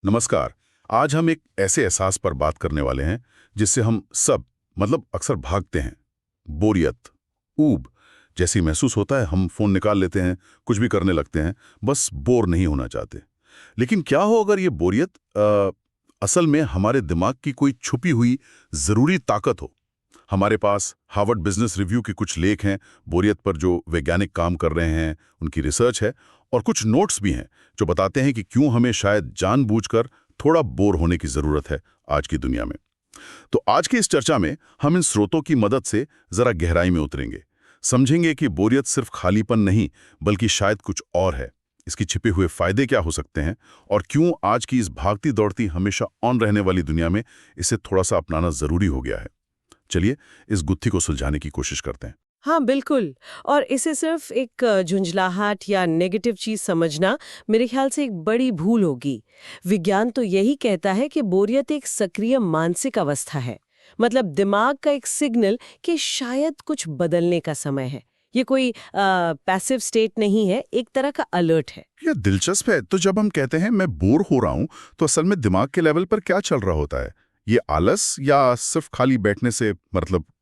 नमस्कार। आज हम एक ऐसे एहसास पर बात करने वाले हैं जिससे हम सब अक्सर भागते हैं। बोरियत, ऊब जैसी महसूस होता है। हम फोन निकाल लेते हैं, कुछ भी करने लगते हैं, बस बोर नहीं होना चाहते। लेकिन क्या हो अगर ये बोरियत असल में हमारे दिमाग की कोई छुपी हुई जरूरी ताकत हो। हमारे पास हार्वर्ड बिजनेस रिव्यू के कुछ लेख हैं बोरियत पर, जो वैज्ञानिक काम कर रहे हैं, उनकी रिसर्च है, और कुछ नोट्स भी हैं जो बताते हैं कि क्यों हमें शायद जानबूझकर थोड़ा बोर होने की जरूरत है आज की दुनिया में। तो आज की इस चर्चा में हम इन स्रोतों की मदद से जरा गहराई में उतरेंगे, समझेंगे कि बोरियत सिर्फ खालीपन नहीं बल्कि शायद कुछ और है। इसके छिपे हुए फायदे क्या हो सकते हैं और क्यों आज की इस भागती दौड़ती हमेशा ऑन रहने वाली दुनिया में इसे थोड़ा सा अपनाना जरूरी हो गया है। चलिए इस गुत्थी को सुलझाने की कोशिश करते हैं। हाँ बिल्कुल। और इसे सिर्फ एक झुंझलाहट या नेगेटिव चीज समझना मेरे ख्याल से एक बड़ी भूल होगी। विज्ञान तो यही कहता है कि बोरियत एक सक्रिय मानसिक अवस्था है, मतलब दिमाग का एक सिग्नल कि शायद कुछ बदलने का समय है। ये कोई पैसिव स्टेट नहीं है, एक तरह का अलर्ट है। यह दिलचस्प है। तो जब हम कहते हैं मैं बोर हो रहा हूं, तो असल में दिमाग के लेवल पर क्या चल रहा होता है? ये आलस या सिर्फ खाली बैठने से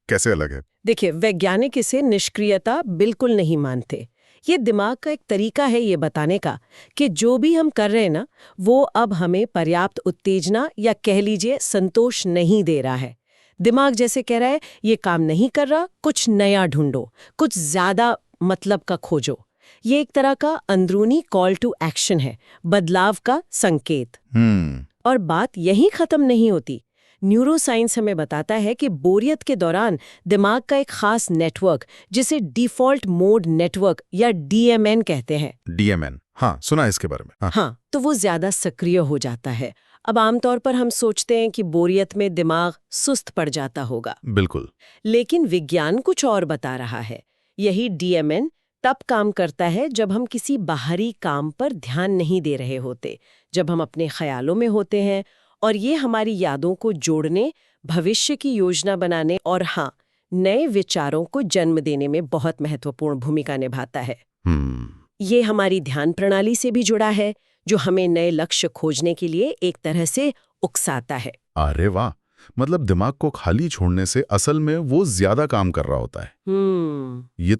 कैसे अलग है? देखिए, वैज्ञानिक इसे निष्क्रियता बिल्कुल नहीं मानते। ये दिमाग का एक तरीका है ये बताने का कि जो भी हम कर रहे हैं ना, वो अब हमें पर्याप्त उत्तेजना या कह लीजिए संतोष नहीं दे रहा है। दिमाग जैसे कह रहा है ये काम नहीं कर रहा, कुछ नया ढूंढो, कुछ ज्यादा मतलब का खोजो। ये एक तरह का अंदरूनी कॉल टू एक्शन है, बदलाव का संकेत। और बात यहीं खत्म नहीं होती। न्यूरोसाइंस हमें बताता है कि बोरियत के दौरान दिमाग का एक खास नेटवर्क, जिसे डिफॉल्ट मोड नेटवर्क या डीएमएन कहते हैं। डीएमएन, हाँ सुना है इसके बारे में। हाँ, तो वो ज्यादा सक्रिय हो जाता है। अब आमतौर पर हम सोचते हैं कि बोरियत में दिमाग सुस्त पड़ जाता होगा। बिल्कुल। लेकिन विज्ञान कुछ और बता रहा है। यही डीएमएन तब काम करता है जब हम किसी बाहरी काम पर ध्यान नहीं दे रहे होते, जब हम अपने ख्यालों में होते हैं, और ये हमारी यादों को जोड़ने, भविष्य की योजना बनाने और हाँ, नए विचारों को जन्म देने में बहुत महत्वपूर्ण भूमिका निभाता है। ये हमारी ध्यान प्रणाली से भी जुड़ा है, जो हमें नए लक्ष्य खोजने के लिए एक तरह से उकसाता है। अरे वाह, दिमाग को खाली छोड़ने से असल में वो ज्यादा काम कर रहा होता है। ये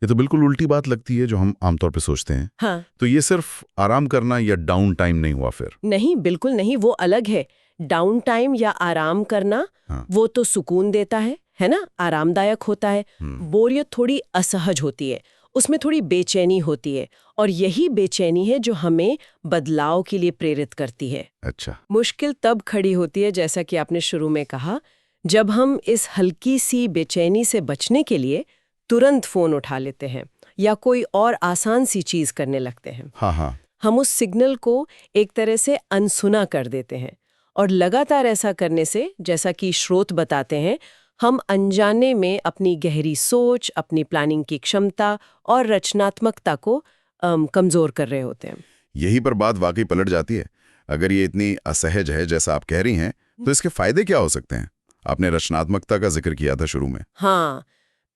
तो बिल्कुल उल्टी बात लगती है जो हम आमतौर पे सोचते हैं। हाँ। तो ये सिर्फ आराम करना या डाउन टाइम नहीं हुआ फिर? नहीं, बिल्कुल नहीं, वो अलग है। डाउन टाइम या आराम करना, हाँ। वो तो सुकून देता है ना, आरामदायक होता है। बोरियत थोड़ी असहज होती है, उसमें थोड़ी बेचैनी होती है, और यही बेचैनी है जो हमें बदलाव के लिए प्रेरित करती है। अच्छा। मुश्किल तब खड़ी होती है, जैसा कि आपने शुरू में कहा, जब हम इस हल्की सी बेचैनी से बचने के लिए तुरंत फोन उठा लेते हैं या कोई और आसान सी चीज करने लगते हैं। हाँ। हम उस सिग्नल को एक तरह से अनसुना कर देते हैं, और लगातार ऐसा करने से, जैसा कि स्रोत बताते हैं, हम अनजाने में अपनी गहरी सोच, अपनी प्लानिंग की क्षमता और रचनात्मकता को कमजोर कर रहे होते हैं। यही पर बात वाकई पलट जाती है। अगर ये इतनी असहज है जैसा आप कह रही हैं, तो इसके फायदे क्या हो सकते हैं? आपने रचनात्मकता का जिक्र किया था शुरू में। हाँ,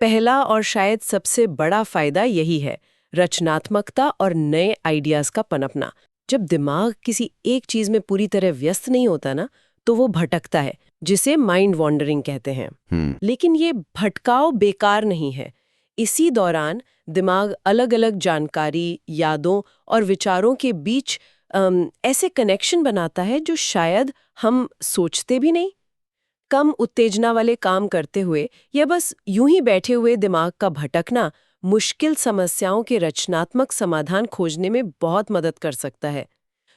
पहला और शायद सबसे बड़ा फायदा यही है, रचनात्मकता और नए आइडियाज का पनपना। जब दिमाग किसी एक चीज में पूरी तरह व्यस्त नहीं होता ना, तो वो भटकता है, जिसे माइंड वॉन्डरिंग कहते हैं। लेकिन ये भटकाव बेकार नहीं है। इसी दौरान दिमाग अलग अलग जानकारी, यादों और विचारों के बीच ऐसे कनेक्शन बनाता है जो शायद हम सोचते भी नहीं। कम उत्तेजना वाले काम करते हुए या बस यूं ही बैठे हुए दिमाग का भटकना मुश्किल समस्याओं के रचनात्मक समाधान खोजने में बहुत मदद कर सकता है।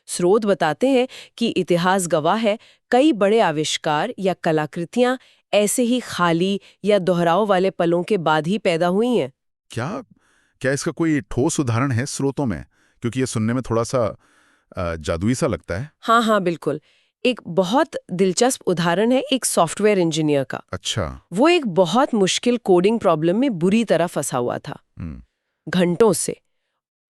स्रोत बताते हैं कि इतिहास गवाह है, कई बड़े आविष्कार या कलाकृतियां ऐसे ही खाली या दोहराव वाले पलों के बाद ही पैदा हुई हैं। क्या इसका कोई ठोस उदाहरण है स्रोतों में? क्योंकि ये सुनने में थोड़ा सा जादुई सा लगता है। हाँ, बिल्कुल। एक बहुत दिलचस्प उदाहरण है एक सॉफ्टवेयर इंजीनियर का। अच्छा। वो एक बहुत मुश्किल कोडिंग प्रॉब्लम में बुरी तरह फंसा हुआ था। घंटों से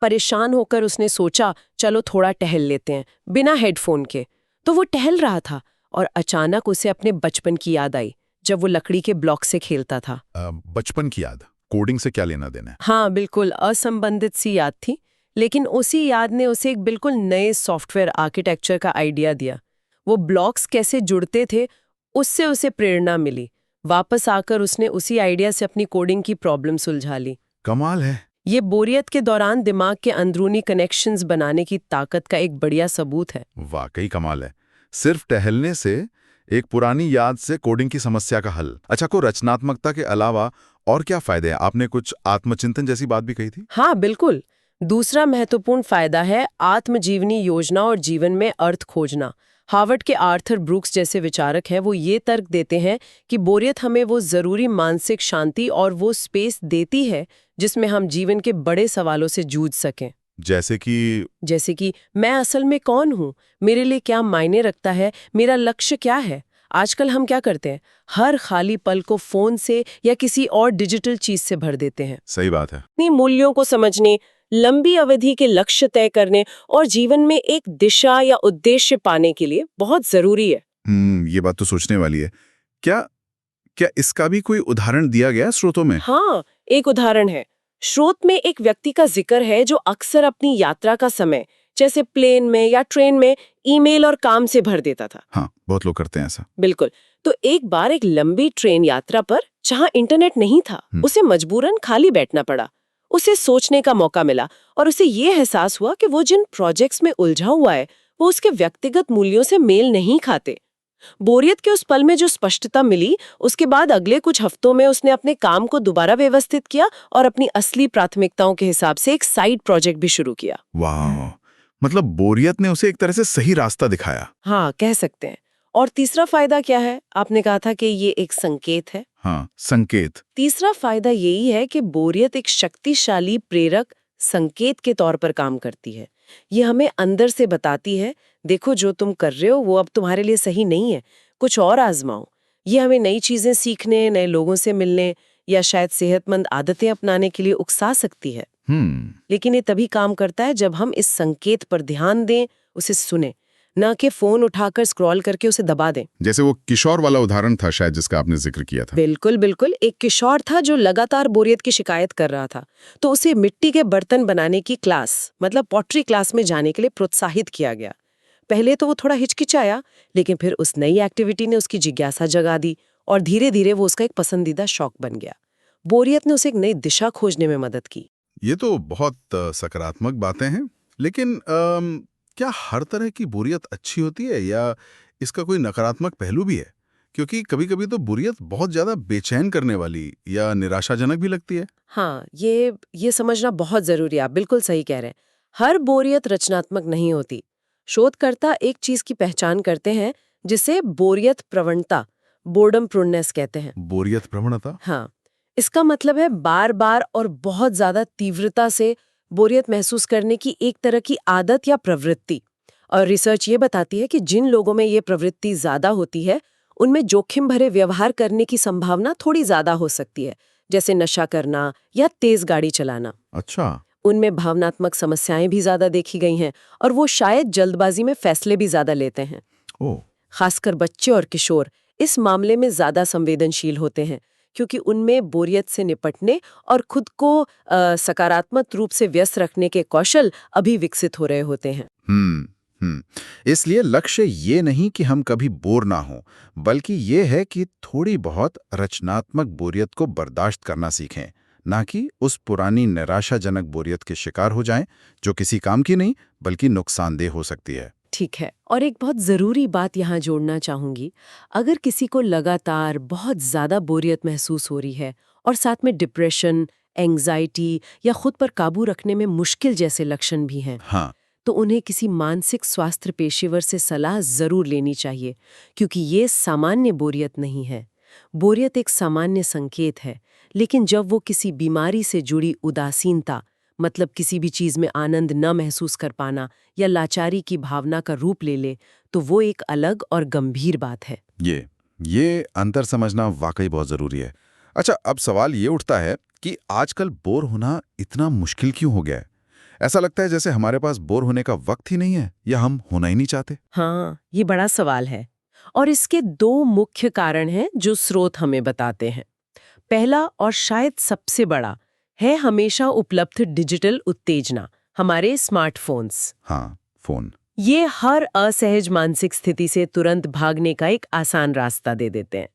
परेशान होकर उसने सोचा, चलो थोड़ा टहल लेते हैं, बिना हेडफोन के। तो वो टहल रहा था और अचानक उसे अपने बचपन की याद आई, जब वो लकड़ी के ब्लॉक से खेलता था। बचपन की याद कोडिंग से क्या लेना देना है? हाँ बिल्कुल, असंबंधित सी याद थी, लेकिन उसी याद ने उसे एक बिल्कुल नए सॉफ्टवेयर आर्किटेक्चर का आइडिया दिया। वो ब्लॉक्स कैसे जुड़ते थे, उससे उसे प्रेरणा मिली। वापस आकर उसने उसी आइडिया से अपनी कोडिंग की प्रॉब्लम सुलझा ली। कमाल है। ये बोरियत के दौरान दिमाग के अंदरूनी कनेक्शंस बनाने की ताकत का एक बढ़िया सबूत है। वाकई कमाल है। सिर्फ टहलने से एक पुरानी याद से कोडिंग की समस्या का हल। अच्छा, को रचनात्मकता के अलावा और क्या फायदे हैं? आपने कुछ आत्मचिंतन जैसी बात भी कही थी। हाँ बिल्कुल। दूसरा महत्वपूर्ण फायदा है आत्मजीवनी योजना और जीवन में अर्थ खोजना। हार्वर्ड के आर्थर ब्रूक्स जैसे विचारक हैं, वो ये तर्क देते हैं कि बोरियत हमें वो जरूरी मानसिक शांति और वो स्पेस देती है जिसमें हम जीवन के बड़े सवालों से जूझ सकें। जैसे कि मैं असल में कौन हूँ, मेरे लिए क्या मायने रखता है, मेरा लक्ष्य क्या है। आजकल हम क्या करते हैं, हर खाली पल को फोन से या किसी और डिजिटल चीज से भर देते हैं। सही बात है। अपनी मूल्यों को समझने, लंबी अवधि के लक्ष्य तय करने और जीवन में एक दिशा या उद्देश्य पाने के लिए बहुत जरूरी है। ये बात तो सोचने वाली है। क्या क्या इसका भी कोई उदाहरण दिया गया है स्रोतों में? हाँ, एक उदाहरण है। स्रोत में एक व्यक्ति का जिक्र है जो अक्सर अपनी यात्रा का समय, जैसे प्लेन में या ट्रेन में, ईमेल और काम से भर देता था। हाँ, बहुत लोग करते हैं ऐसा। बिल्कुल। तो एक बार एक लंबी ट्रेन यात्रा पर, जहां इंटरनेट नहीं था, उसे मजबूरन खाली बैठना पड़ा। उसे सोचने का मौका मिला और उसे ये एहसास हुआ कि वो जिन प्रोजेक्ट्स में उलझा हुआ है, वो उसके व्यक्तिगत मूल्यों से मेल नहीं खाते। बोरियत के उस पल में जो स्पष्टता मिली, उसके बाद अगले कुछ हफ्तों में उसने अपने काम को दोबारा व्यवस्थित किया और अपनी असली प्राथमिकताओं के हिसाब से एक साइड प्रोजेक्ट भी शुरू किया। वाह, मतलब बोरियत ने उसे एक तरह से सही रास्ता दिखाया। हाँ, कह सकते हैं। और तीसरा फायदा क्या है? आपने कहा था कि ये एक संकेत है। हाँ, संकेत। तीसरा फायदा यही है कि बोरियत एक शक्तिशाली प्रेरक संकेत के तौर पर काम करती है। ये हमें अंदर से बताती है, देखो जो तुम कर रहे हो वो अब तुम्हारे लिए सही नहीं है, कुछ और आजमाओ। ये हमें नई चीजें सीखने, नए लोगों से मिलने या शायद सेहतमंद आदतें अपनाने के लिए उकसा सकती है। लेकिन ये तभी काम करता है जब हम इस संकेत पर ध्यान दें, उसे सुने, न कि फोन उठाकर स्क्रॉल करके उसे दबा दें। जैसे वो किशोर वाला उदाहरण था शायद जिसका आपने जिक्र किया था। बिल्कुल बिल्कुल। एक किशोर था जो लगातार बोरियत की शिकायत कर रहा था, तो उसे मिट्टी के बर्तन बनाने की क्लास, मतलब पॉटरी क्लास में जाने के लिए प्रोत्साहित किया गया। पहले तो वो थोड़ा हिचकिचाया, लेकिन फिर उस नई एक्टिविटी ने उसकी जिज्ञासा जगा दी और धीरे धीरे वो उसका एक पसंदीदा शौक बन गया। बोरियत ने उसे एक नई दिशा खोजने में मदद की। ये तो बहुत सकारात्मक बातें हैं, लेकिन क्या हर तरह की बोरियत अच्छी होती है या इसका कोई नकारात्मक पहलू भी है? क्योंकि कभी-कभी तो बोरियत बहुत ज्यादा बेचैन करने वाली या निराशाजनक भी लगती है। हाँ, ये समझना बहुत जरूरी है। आप बिल्कुल सही कह रहे हैं। हर बोरियत रचनात्मक नहीं होती। शोधकर्ता एक चीज की पहचान करते हैं जिसे बोरियत प्रवणता, बोर्डम प्रूडनेस कहते हैं। बोरियत प्रवणता? हाँ, इसका मतलब है बार बार और बहुत ज्यादा तीव्रता से बोरियत महसूस करने की एक तरह की आदत या प्रवृत्ति। और रिसर्च ये बताती है कि जिन लोगों में ये प्रवृत्ति ज्यादा होती है, उनमें जोखिम भरे व्यवहार करने की संभावना थोड़ी ज्यादा हो सकती है, जैसे नशा करना या तेज गाड़ी चलाना। अच्छा। उनमें भावनात्मक समस्याएं भी ज्यादा देखी गई हैं और वो शायद जल्दबाजी में फैसले भी ज्यादा लेते हैं। ओह। खासकर बच्चे और किशोर इस मामले में ज्यादा संवेदनशील होते हैं, क्योंकि उनमें बोरियत से निपटने और खुद को सकारात्मक रूप से व्यस्त रखने के कौशल अभी विकसित हो रहे होते हैं। इसलिए लक्ष्य ये नहीं कि हम कभी बोर ना हो, बल्कि ये है कि थोड़ी बहुत रचनात्मक बोरियत को बर्दाश्त करना सीखें, ना कि उस पुरानी निराशाजनक बोरियत के शिकार हो जाएं, जो किसी काम की नहीं बल्कि नुकसानदेह हो सकती है। ठीक है। और एक बहुत जरूरी बात यहाँ जोड़ना चाहूंगी, अगर किसी को लगातार बहुत ज्यादा बोरियत महसूस हो रही है और साथ में डिप्रेशन, एंग्जाइटी या खुद पर काबू रखने में मुश्किल जैसे लक्षण भी हैं, हाँ, तो उन्हें किसी मानसिक स्वास्थ्य पेशेवर से सलाह जरूर लेनी चाहिए, क्योंकि ये सामान्य बोरियत नहीं है। बोरियत एक सामान्य संकेत है, लेकिन जब वो किसी बीमारी से जुड़ी उदासीनता, मतलब किसी भी चीज में आनंद न महसूस कर पाना या लाचारी की भावना का रूप ले ले, तो वो एक अलग और गंभीर बात है। ये अंतर समझना वाकई बहुत जरूरी है। अच्छा, अब सवाल ये उठता है कि आजकल बोर होना इतना मुश्किल क्यों हो गया है? ऐसा लगता है जैसे हमारे पास बोर होने का वक्त ही नहीं है या हम होना ही नहीं चाहते। हाँ, ये बड़ा सवाल है और इसके दो मुख्य कारण हैं जो स्रोत हमें बताते हैं। पहला और शायद सबसे बड़ा है हमेशा उपलब्ध डिजिटल उत्तेजना, हमारे स्मार्टफोन्स। हाँ, फोन। ये हर असहज मानसिक स्थिति से तुरंत भागने का एक आसान रास्ता दे देते हैं।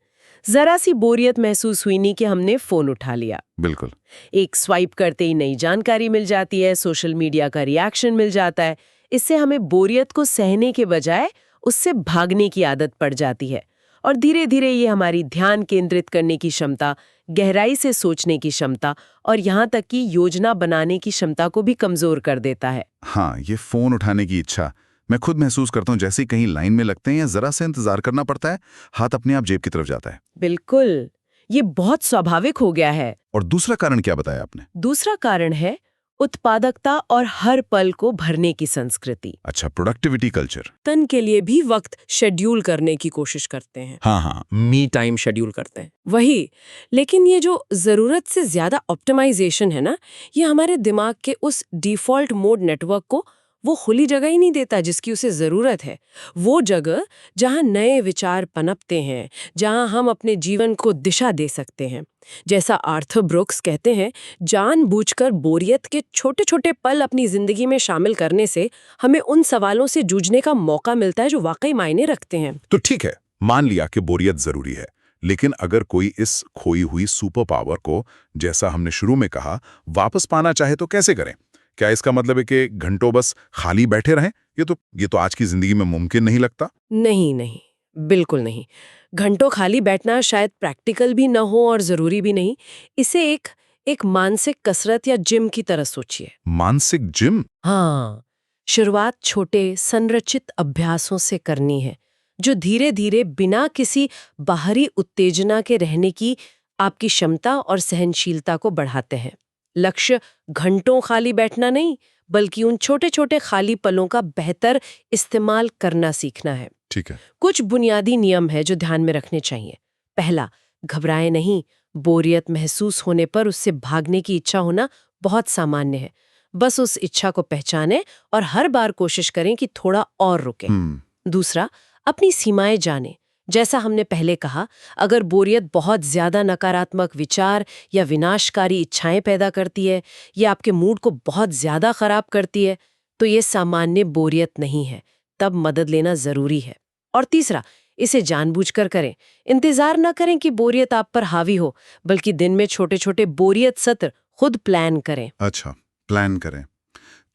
जरा सी बोरियत महसूस हुई नहीं कि हमने फोन उठा लिया, बिल्कुल। एक स्वाइप करते ही नई जानकारी मिल जाती है, सोशल मीडिया का रिएक्शन मिल जाता है। इससे हमें बोरियत को सहने के बजाय उससे भागने की आदत पड़ जाती है और धीरे धीरे ये हमारी ध्यान केंद्रित करने की क्षमता, गहराई से सोचने की क्षमता और यहाँ तक कि योजना बनाने की क्षमता को भी कमजोर कर देता है। हाँ, ये फोन उठाने की इच्छा मैं खुद महसूस करता हूँ, जैसे कहीं लाइन में लगते हैं या जरा से इंतजार करना पड़ता है, हाथ अपने आप जेब की तरफ जाता है। बिल्कुल, ये बहुत स्वाभाविक हो गया है। और दूसरा कारण क्या बताया आपने? दूसरा कारण है उत्पादकता और हर पल को भरने की संस्कृति। अच्छा, प्रोडक्टिविटी कल्चर। तन के लिए भी वक्त शेड्यूल करने की कोशिश करते हैं। हाँ, मी टाइम शेड्यूल करते हैं वही, लेकिन ये जो जरूरत से ज्यादा ऑप्टिमाइजेशन है ना, ये हमारे दिमाग के उस डिफॉल्ट मोड नेटवर्क को वो खुली जगह ही नहीं देता जिसकी उसे जरूरत है। वो जगह जहां नए विचार पनपते हैं, जहां हम अपने जीवन को दिशा दे सकते हैं। जैसा आर्थर ब्रूक्स कहते हैं, जानबूझकर बोरियत के छोटे छोटे पल अपनी जिंदगी में शामिल करने से हमें उन सवालों से जूझने का मौका मिलता है जो वाकई मायने रखते हैं। तो ठीक है, मान लिया कि बोरियत जरूरी है, लेकिन अगर कोई इस खोई हुई सुपर पावर को, जैसा हमने शुरू में कहा, वापस पाना चाहे तो कैसे करें? क्या इसका मतलब है कि घंटों बस खाली बैठे रहें? ये तो आज की जिंदगी में मुमकिन नहीं लगता। नहीं नहीं, बिल्कुल नहीं। घंटों खाली बैठना शायद प्रैक्टिकल भी न हो और जरूरी भी नहीं। इसे एक मानसिक कसरत या जिम की तरह सोचिए। मानसिक जिम? हाँ, शुरुआत छोटे संरचित अभ्यासों से करनी है, जो धीरे धीरे बिना किसी बाहरी उत्तेजना के रहने की आपकी क्षमता और सहनशीलता को बढ़ाते हैं। लक्ष्य घंटों खाली बैठना नहीं, बल्कि उन छोटे छोटे खाली पलों का बेहतर इस्तेमाल करना सीखना है। ठीक है। कुछ बुनियादी नियम है जो ध्यान में रखने चाहिए। पहला, घबराए नहीं। बोरियत महसूस होने पर उससे भागने की इच्छा होना बहुत सामान्य है। बस उस इच्छा को पहचानें और हर बार कोशिश करें कि थोड़ा और रुकें। दूसरा, अपनी सीमाएं जानें। जैसा हमने पहले कहा, अगर बोरियत बहुत ज्यादा नकारात्मक विचार या विनाशकारी इच्छाएं पैदा करती है या आपके मूड को बहुत ज्यादा खराब करती है, तो ये सामान्य बोरियत नहीं है, तब मदद लेना जरूरी है। और तीसरा, इसे जानबूझकर करें। इंतजार न करें कि बोरियत आप पर हावी हो, बल्कि दिन में छोटे छोटे बोरियत सत्र खुद प्लान करें। अच्छा, प्लान करें।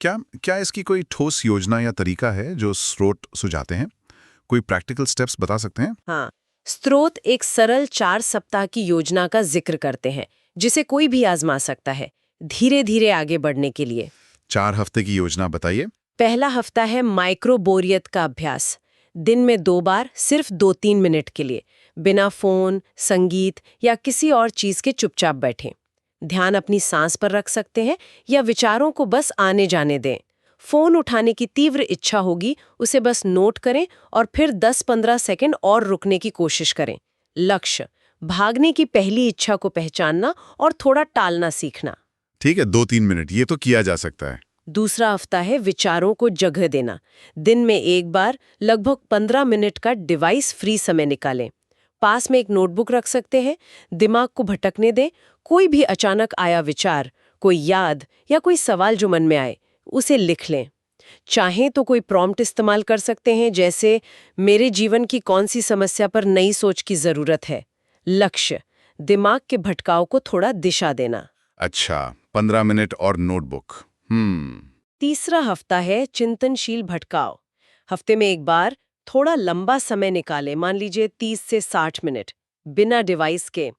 क्या इसकी कोई ठोस योजना या तरीका है जो स्रोत सुझाते हैं? कोई प्रैक्टिकल स्टेप्स बता सकते हैं? हाँ, स्रोत एक सरल 4 सप्ताह की योजना का जिक्र करते हैं, जिसे कोई भी आजमा सकता है धीरे धीरे आगे बढ़ने के लिए। 4 हफ्ते की योजना बताइए। पहला हफ्ता है माइक्रो बोरियत का अभ्यास। दिन में 2 बार सिर्फ 2-3 मिनट के लिए बिना फोन, संगीत या किसी और चीज के चुपचाप बैठें। ध्यान अपनी सांस पर रख सकते हैं या विचारों को बस आने जाने दें। फोन उठाने की तीव्र इच्छा होगी, उसे बस नोट करें और फिर 10-15 सेकंड और रुकने की कोशिश करें। लक्ष्य, भागने की पहली इच्छा को पहचानना और थोड़ा टालना सीखना। ठीक है, 2-3 मिनट, ये तो किया जा सकता है। दूसरा हफ्ता है विचारों को जगह देना। दिन में एक बार लगभग 15 मिनट का डिवाइस फ्री समय निकालें। पास में एक नोटबुक रख सकते हैं, दिमाग को भटकने दें। कोई भी अचानक आया विचार, कोई याद या कोई सवाल जो मन में आए, उसे लिख लें। चाहें तो कोई प्रॉम्प्ट इस्तेमाल कर सकते हैं, जैसे मेरे जीवन की कौन सी समस्या पर नई सोच की जरूरत है। लक्ष्य, दिमाग के भटकाव को थोड़ा दिशा देना। अच्छा, 15 मिनट और नोटबुक। तीसरा हफ्ता है चिंतनशील भटकाव। हफ्ते में एक बार थोड़ा लंबा समय निकालें, मान लीजिए 30 से 60 मिनट, बिना डिवाइस के।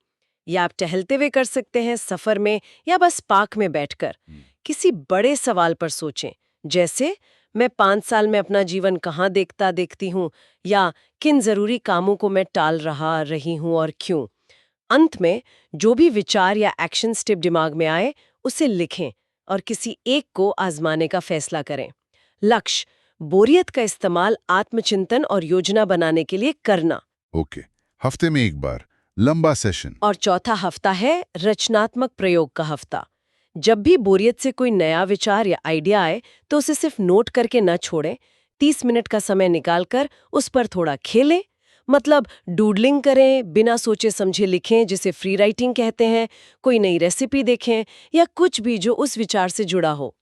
या आप टहलते हुए कर सकते हैं, सफर में या बस पार्क में बैठकर। किसी बड़े सवाल पर सोचें, जैसे मैं 5 साल में अपना जीवन कहाँ देखती हूँ, या किन जरूरी कामों को मैं टाल रही हूँ और क्यों। अंत में जो भी विचार या एक्शन स्टेप दिमाग में आए, उसे लिखें और किसी एक को आजमाने का फैसला करें। लक्ष्य, बोरियत का इस्तेमाल आत्मचिंतन और योजना बनाने के लिए करना। ओके, हफ्ते में एक बार लंबा सेशन। और चौथा हफ्ता है रचनात्मक प्रयोग का हफ्ता। जब भी बोरियत से कोई नया विचार या आइडिया आए, तो उसे सिर्फ नोट करके न छोड़ें। 30 मिनट का समय निकालकर उस पर थोड़ा खेलें, मतलब डूडलिंग करें, बिना सोचे समझे लिखें, जिसे फ्री राइटिंग कहते हैं। कोई नई रेसिपी देखें या कुछ भी जो उस विचार से जुड़ा हो।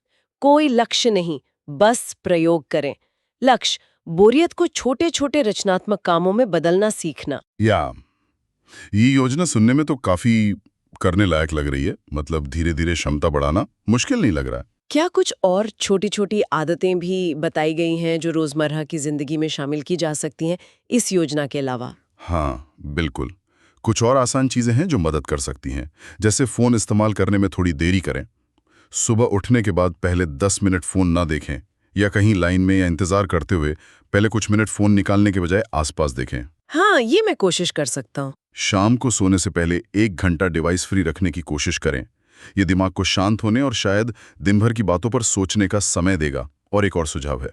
कोई लक्ष्य नहीं, बस प्रयोग करें। लक्ष्य बोरियत को छोटे छोटे रचनात्मक कामों में बदलना सीखना। ये योजना सुनने में तो काफी करने लायक लग रही है। मतलब धीरे धीरे क्षमता बढ़ाना मुश्किल नहीं लग रहा है। क्या कुछ और छोटी छोटी आदतें भी बताई गई हैं जो रोजमर्रा की जिंदगी में शामिल की जा सकती हैं इस योजना के अलावा? हाँ, बिल्कुल। कुछ और आसान चीजें हैं जो मदद कर सकती हैं। जैसे फोन इस्तेमाल करने में थोड़ी देरी करें। सुबह उठने के बाद पहले 10 मिनट फोन ना देखें, या कहीं लाइन में या इंतजार करते हुए पहले कुछ मिनट फोन निकालने के बजाय आसपास देखें। हाँ, ये मैं कोशिश कर सकता हूँ। शाम को सोने से पहले 1 घंटा डिवाइस फ्री रखने की कोशिश करें। ये दिमाग को शांत होने और शायद दिन भर की बातों पर सोचने का समय देगा। और एक और सुझाव है,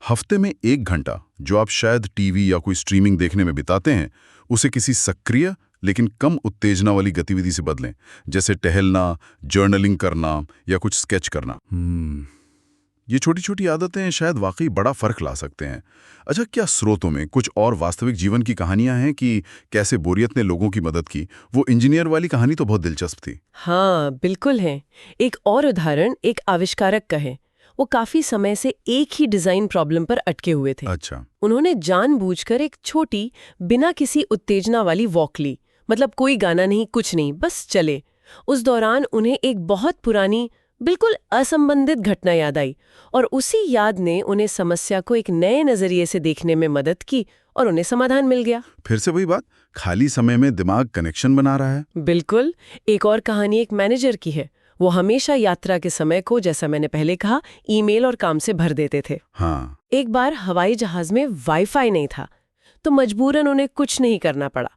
हफ्ते में 1 घंटा जो आप शायद टीवी या कोई स्ट्रीमिंग देखने में बिताते हैं, उसे किसी सक्रिय लेकिन कम उत्तेजना वाली गतिविधि से बदलें, जैसे टहलना, जर्नलिंग करना या कुछ स्केच करना। ये छोटी छोटी आदतें शायद वाकई बड़ा फर्क ला सकते हैं। अच्छा, क्या स्रोतों में कुछ और वास्तविक जीवन की कहानियां हैं कि कैसे बोरियत ने लोगों की मदद की? वो इंजीनियर वाली कहानी तो बहुत दिलचस्प थी। हाँ, बिल्कुल है। एक और उदाहरण एक आविष्कारक का है। वो काफी समय से एक ही डिजाइन प्रॉब्लम पर अटके हुए थे। अच्छा। उन्होंने जानबूझकर एक छोटी, बिना किसी उत्तेजना वाली वॉक ली। मतलब कोई गाना नहीं, कुछ नहीं, बस चले। उस दौरान उन्हें एक बहुत पुरानी, बिल्कुल असंबंधित घटना याद आई, और उसी याद ने उन्हें समस्या को एक नए नजरिए से देखने में मदद की और उन्हें समाधान मिल गया। फिर से वही बात, खाली समय में दिमाग कनेक्शन बना रहा है। बिल्कुल। एक और कहानी एक मैनेजर की है। वो हमेशा यात्रा के समय को, जैसा मैंने पहले कहा, ईमेल और काम से भर देते थे। हाँ। एक बार हवाई जहाज में वाईफाई नहीं था, तो मजबूरन उन्हें कुछ नहीं करना पड़ा।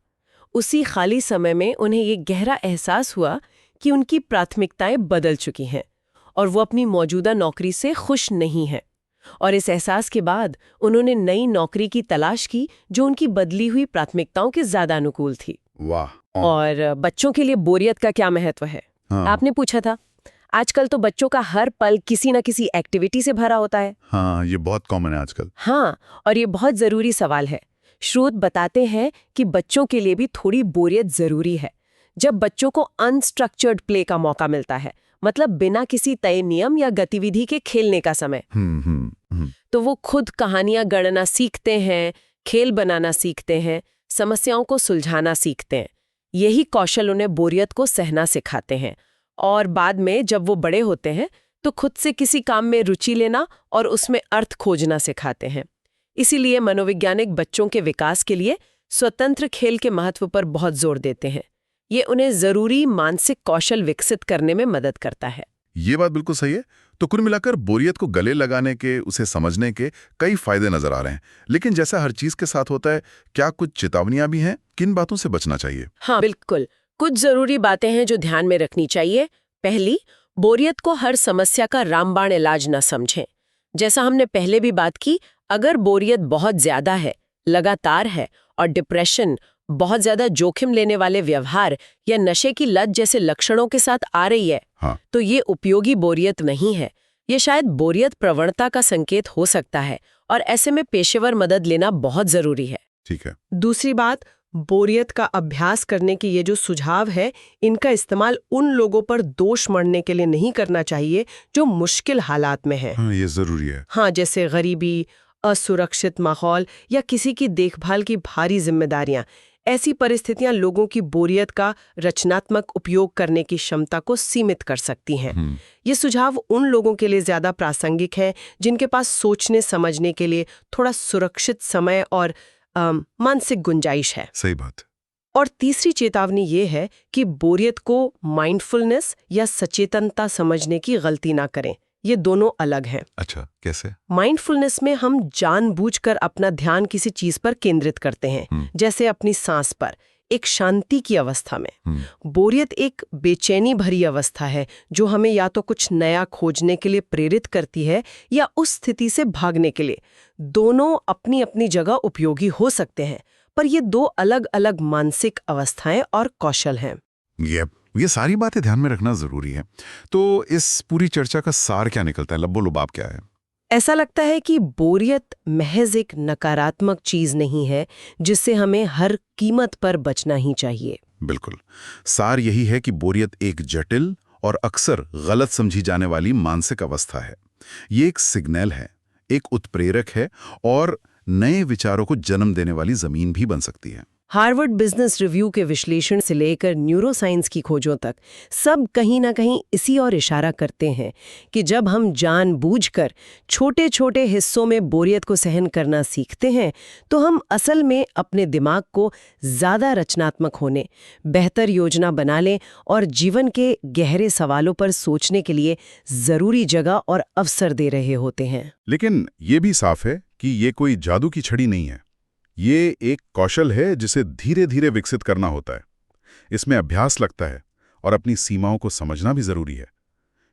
उसी खाली समय में उन्हें ये गहरा एहसास हुआ कि उनकी प्राथमिकताएं बदल चुकी हैं और वो अपनी मौजूदा नौकरी से खुश नहीं हैं। और इस एहसास के बाद उन्होंने नई नौकरी की तलाश की जो उनकी बदली हुई प्राथमिकताओं के ज्यादा अनुकूल थी। वाह। और बच्चों के लिए बोरियत का क्या महत्व है? हाँ। आपने पूछा था। आजकल तो बच्चों का हर पल किसी न किसी एक्टिविटी से भरा होता है। हाँ, ये बहुत कॉमन है आजकल। हाँ, और ये बहुत जरूरी सवाल है। स्रोत बताते हैं कि बच्चों के लिए भी थोड़ी बोरियत जरूरी है। जब बच्चों को अनस्ट्रक्चर्ड प्ले का मौका मिलता है, मतलब बिना किसी तय नियम या गतिविधि के खेलने का समय, तो वो खुद कहानियां गढ़ना सीखते हैं, खेल बनाना सीखते हैं, समस्याओं को सुलझाना सीखते हैं। यही कौशल उन्हें बोरियत को सहना सिखाते हैं। और बाद में जब वो बड़े होते हैं तो खुद से किसी काम में रुचि लेना और उसमें अर्थ खोजना सिखाते हैं। इसीलिए मनोवैज्ञानिक बच्चों के विकास के लिए स्वतंत्र खेल के महत्व पर बहुत जोर देते हैं। ये उन्हें जरूरी मानसिक कौशल विकसित करने में मदद करता है। ये बात बिल्कुल सही है। तो कुल मिलाकर बोरियत को गले लगाने के, उसे समझने के कई फायदे नजर आ रहे हैं। लेकिन जैसा हर चीज के साथ होता है, क्या कुछ चेतावनियां भी हैं? किन बातों से बचना चाहिए? हाँ, बिल्कुल। कुछ जरूरी बातें हैं जो ध्यान में रखनी चाहिए। पहली, बोरियत को हर समस्या का रामबाण इलाज न समझें। जैसा हमने पहले भी बात की, अगर बोरियत बहुत ज्यादा है, लगातार है और डिप्रेशन, बहुत ज्यादा जोखिम लेने वाले व्यवहार या नशे की लत जैसे लक्षणों के साथ आ रही है, हाँ। तो ये उपयोगी बोरियत नहीं है। ये शायद बोरियत प्रवणता का संकेत हो सकता है और ऐसे में पेशेवर मदद लेना बहुत जरूरी है। ठीक है। दूसरी बात, बोरियत का अभ्यास करने के ये जो सुझाव है, इनका इस्तेमाल उन लोगों पर दोष मढ़ने के लिए नहीं करना चाहिए जो मुश्किल हालात में हैं। हाँ, ये जरूरी है। हाँ, जैसे गरीबी, असुरक्षित माहौल या किसी की देखभाल की भारी जिम्मेदारियां। ऐसी परिस्थितियां लोगों की बोरियत का रचनात्मक उपयोग करने की क्षमता को सीमित कर सकती हैं। ये सुझाव उन लोगों के लिए ज्यादा प्रासंगिक है जिनके पास सोचने समझने के लिए थोड़ा सुरक्षित समय और मानसिक गुंजाइश है। सही बात। और तीसरी चेतावनी ये है कि बोरियत को माइंडफुलनेस या सचेतनता समझने की गलती ना करें। ये दोनों अलग हैं। अच्छा, कैसे? माइंडफुलनेस में हम जानबूझकर अपना ध्यान किसी चीज पर केंद्रित करते हैं, जैसे अपनी सांस पर, एक शांति की अवस्था में। बोरियत एक बेचैनी भरी अवस्था है जो हमें या तो कुछ नया खोजने के लिए प्रेरित करती है या उस स्थिति से भागने के लिए। दोनों अपनी अपनी जगह उपयोगी हो सकते हैं, पर ये दो अलग अलग मानसिक अवस्थाएं और कौशल हैं। ये सारी बातें ध्यान में रखना जरूरी है। तो इस पूरी चर्चा का सार क्या निकलता है? लब्बो-लुबाब क्या है? ऐसा लगता है कि बोरियत महज एक नकारात्मक चीज नहीं है जिससे हमें हर कीमत पर बचना ही चाहिए। बिल्कुल। सार यही है कि बोरियत एक जटिल और अक्सर गलत समझी जाने वाली मानसिक अवस्था है। ये एक सिग्नल है, एक उत्प्रेरक है और नए विचारों को जन्म देने वाली जमीन भी बन सकती है। हार्वर्ड बिजनेस रिव्यू के विश्लेषण से लेकर न्यूरोसाइंस की खोजों तक सब कहीं ना कहीं इसी ओर इशारा करते हैं कि जब हम जानबूझकर छोटे छोटे हिस्सों में बोरियत को सहन करना सीखते हैं तो हम असल में अपने दिमाग को ज़्यादा रचनात्मक होने, बेहतर योजना बनाने और जीवन के गहरे सवालों पर सोचने के लिए ज़रूरी जगह और अवसर दे रहे होते हैं। लेकिन ये भी साफ है कि ये कोई जादू की छड़ी नहीं है। ये एक कौशल है जिसे धीरे धीरे विकसित करना होता है। इसमें अभ्यास लगता है और अपनी सीमाओं को समझना भी जरूरी है।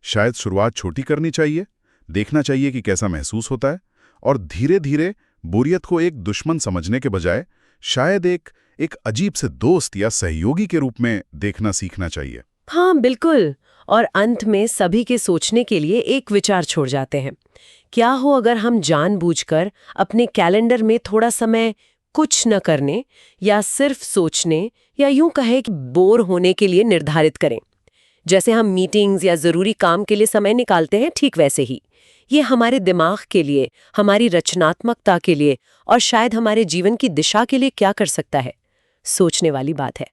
शायद शुरुआत छोटी करनी चाहिए, देखना चाहिए कि कैसा महसूस होता है और धीरे धीरे बोरियत को एक दुश्मन समझने के बजाय शायद एक अजीब से दोस्त या सहयोगी के रूप में देखना सीखना चाहिए। हाँ, बिल्कुल। और अंत में सभी के सोचने के लिए एक विचार छोड़ जाते हैं। क्या हो अगर हम जानबूझकर अपने कैलेंडर में थोड़ा समय कुछ न करने या सिर्फ सोचने या यूं कहे कि बोर होने के लिए निर्धारित करें। जैसे हम मीटिंग्स या ज़रूरी काम के लिए समय निकालते हैं, ठीक वैसे ही ये हमारे दिमाग के लिए, हमारी रचनात्मकता के लिए और शायद हमारे जीवन की दिशा के लिए क्या कर सकता है। सोचने वाली बात है।